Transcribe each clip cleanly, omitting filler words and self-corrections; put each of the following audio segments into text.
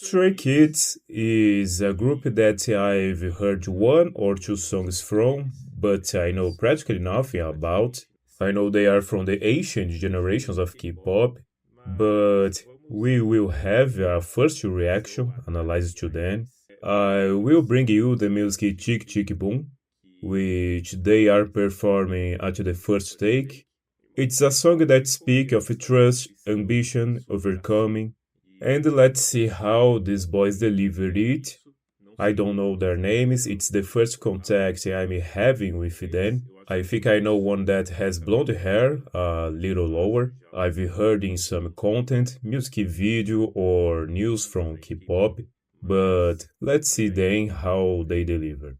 Stray Kids is a group that I've heard one or two songs from, but I know practically nothing about. I know they are from the ancient generations of K-pop, but we will have a first reaction analysis to them. I will bring you the music Chk Chk Boom, which they are performing at the first take. It's a song that speaks of trust, ambition, overcoming, and let's see how these boys deliver it. I don't know their names, it's the first contact I'm having with them. I think I know one that has blonde hair, a little lower. I've heard in some content, music video or news from K-pop, but let's see then how they deliver.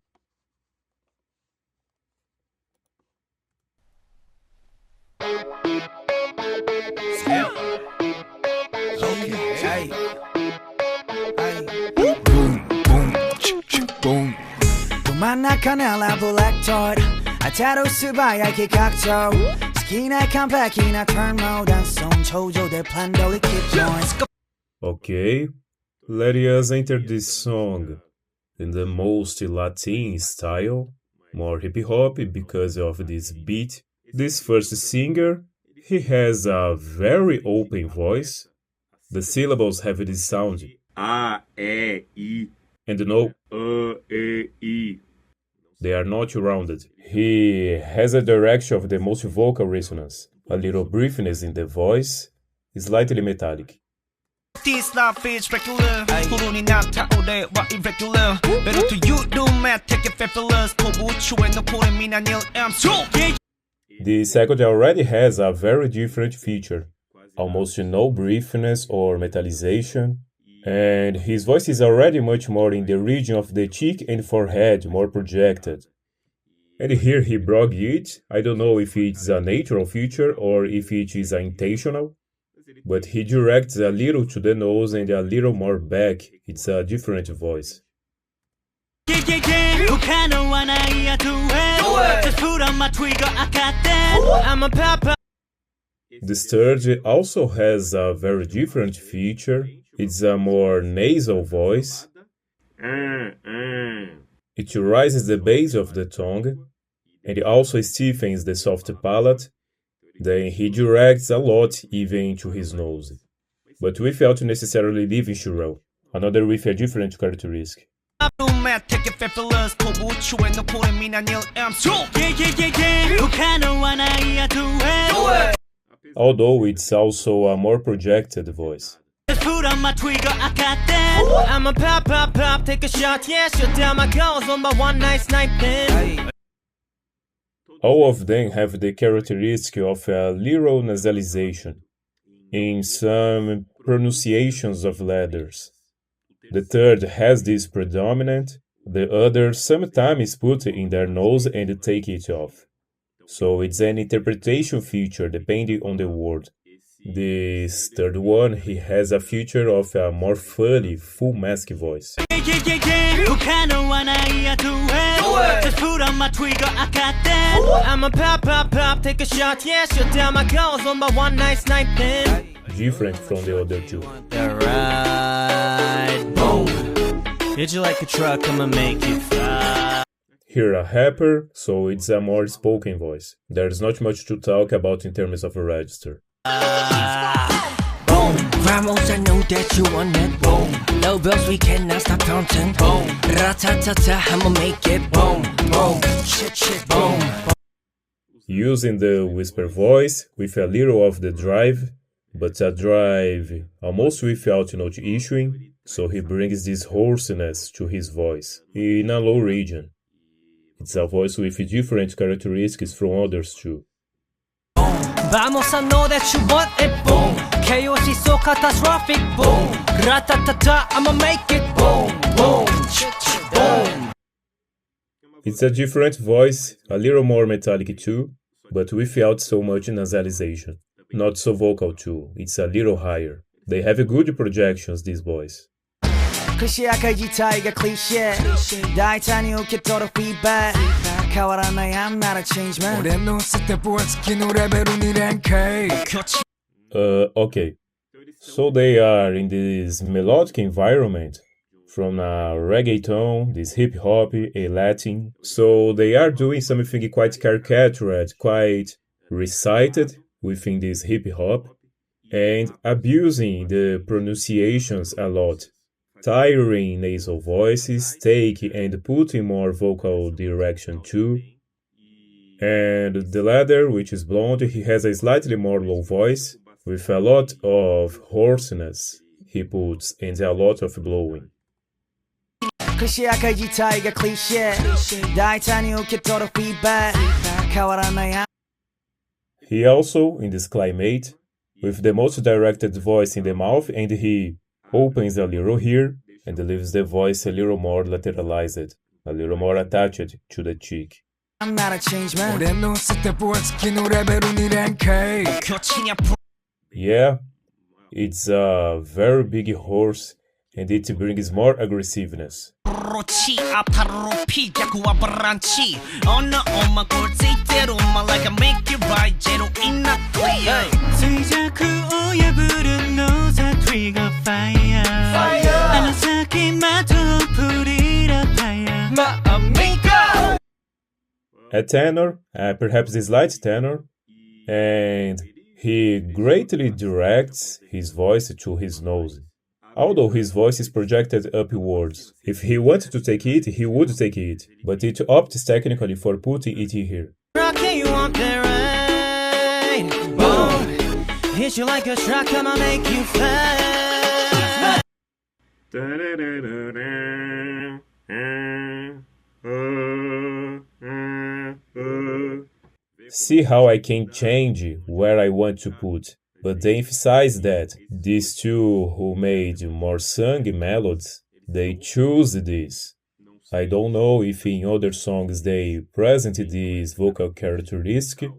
Boom. 도망나가는 블랙토드 아타로 수바야기 각조 스키나 컴팩이나 turn mode 손 조조대 플랜도리 keep going. Okay, let us enter this song in the most Latin style, more hip hop because of this beat. This first singer, he has a very open voice. The syllables have this sound. A, E, I. And no, E, I. they are not rounded. He has a direction of the most vocal resonance, a little briefiness in the voice, slightly metallic. This life is regular. 토론이 나타오래 와 irregular. Better to you do math, take it fabulous. 고부추에 놓고는 미나닐 암수. The second already has a very different feature, almost no briefiness or metallization, and his voice is already much more in the region of the cheek and forehead, more projected. And here he brought it. I don't know if it's a natural feature or if it is intentional, but he directs a little to the nose and a little more back. It's a different voice. This third also has a very different feature. It's a more nasal voice. It rises the base of the tongue, and it also stiffens the soft palate. Then he directs a lot even to his nose, but without necessarily leaving shrill, another with a different characteristic. Although it's also a more projected voice. I'm a pop, take a shot, yeah, shut down my girls on my one night thing. All of them have the characteristic of a little nasalization in some pronunciations of letters. The third has this predominant, the other sometimes put it in their nose and take it off. So it's an interpretation feature depending on the word. This third one, he has a feature of a more funny, full mask voice. I'm a pop, take a shot, yeah, shut down my girls on my one night thing. Different from the other two. Boom. Hit you like a truck, I'ma make it fly. Here a rapper, so it's a more spoken voice. There's not much to talk about in terms of a register. Boom, Ramos, I know that you want it. Boom, low bells, we cannot stop counting. Boom, ratatata, I'ma make it. Boom, boom, shit, boom. Using the whisper voice with a little of the drive, but a drive almost without note issuing, so he brings this hoarseness to his voice in a low region. It's a voice with different characteristics from others too. Vamos, I know that you want it, boom. Chaos is so catastrophic, boom. Ratatata, I'ma make it, boom, boom, boom. It's a different voice, a little more metallic too, but without so much nasalization. Not so vocal too, it's a little higher. They have good projections, these boys. 클리셰가 기타이가 클리셰 다이타니 웃겠도록 feedback変わらない I'm not a change man 오래 놓았을 때 보았을 노래배로 니 랭크 Okay. So they are in this melodic environment from a reggaeton, this hip hop, a Latin. So they are doing something quite caricatured, quite recited within this hip hop and abusing the pronunciations a lot, tiring nasal voices, taking and putting more vocal direction too. And the latter, which is blonde, he has a slightly more low voice with a lot of hoarseness he puts and a lot of blowing. He also, in this climate, with the most directed voice in the mouth, and he opens a little here and leaves the voice a little more lateralized, a little more attached to the cheek. I'm not a change man. Yeah, it's a very big horse and it brings more aggressiveness. A tenor, perhaps a slight tenor, and he greatly directs his voice to his nose. Although his voice is projected upwards, if he wanted to take it, he would take it, but it opts technically for putting it here. Hit you like a truck, I'ma make you fly. See how I can change where I want to put, but they emphasize that these two who made more sung melodies, they choose this. I don't know if in other songs they present this vocal characteristic,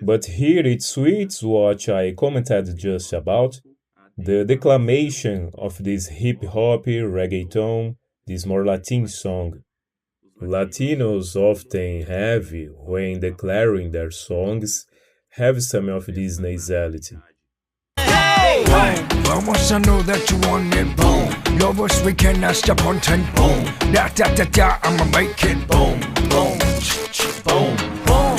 but here it suits what I commented just about, the declamation of this hip-hop, reggaeton, this more Latin song. Latinos often have, when declaring their songs, have some of this nasality. Hey! Vamos, I know that you want it, boom. Lovers, we cannot stop on 10, boom. Da da da da, I'ma make it, boom, boom, boom, boom.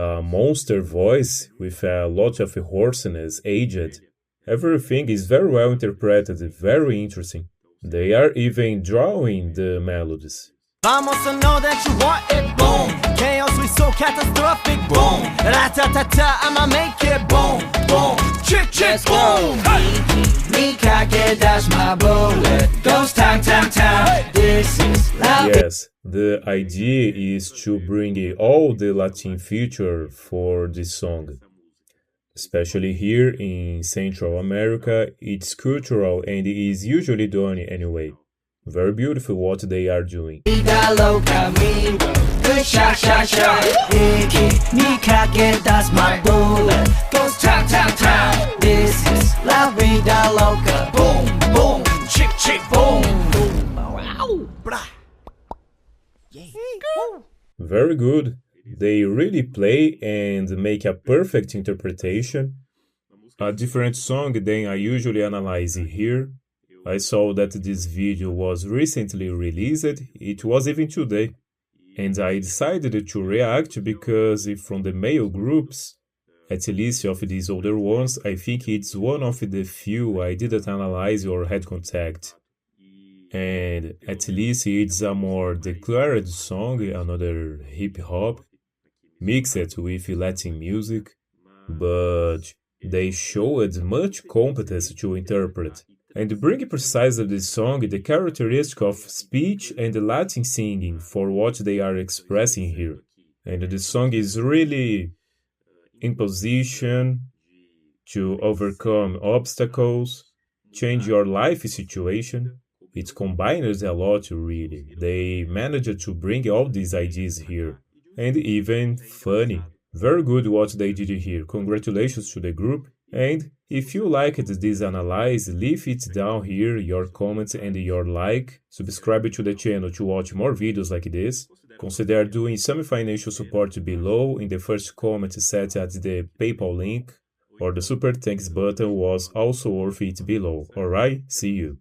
A monster voice with a lot of hoarseness, aged. Everything is very well interpreted, very interesting. They are even drawing the melodies. Vamos, I know that you want it, boom. Chaos, we so catastrophic, boom. Ra-ta-ta-ta, I'ma make it, boom, boom. Chk Chk Boom. That's my bullet. Goes tang tang tang. This is loud. Yes, the idea is to bring all the Latin feature for this song. Especially here in Central America, it's cultural and is usually done anyway. Very beautiful what they are doing. Good shot, shot, shot. That's my bullet. Goes tang tang tang. This is La Vida Loca. Boom, boom. Chk Chk Boom. Wow. Blah. Very good. They really play and make a perfect interpretation. A different song than I usually analyze here. I saw that this video was recently released, it was even today. And I decided to react because from the male groups, at least of these older ones, I think it's one of the few I didn't analyze or had contact. And at least it's a more declared song, another hip-hop, mixed with Latin music, but they showed much competence to interpret and bring precisely the song the characteristic of speech and Latin singing for what they are expressing here. And the song is really in position to overcome obstacles, change your life situation. It combines a lot really. They managed to bring all these ideas here. And even funny. Very good what they did here. Congratulations to the group. And if you liked this analysis, leave it down here, your comments and your like. Subscribe to the channel to watch more videos like this. Consider doing some financial support below in the first comment set at the PayPal link. or the super thanks button was also worth it below. Alright, see you.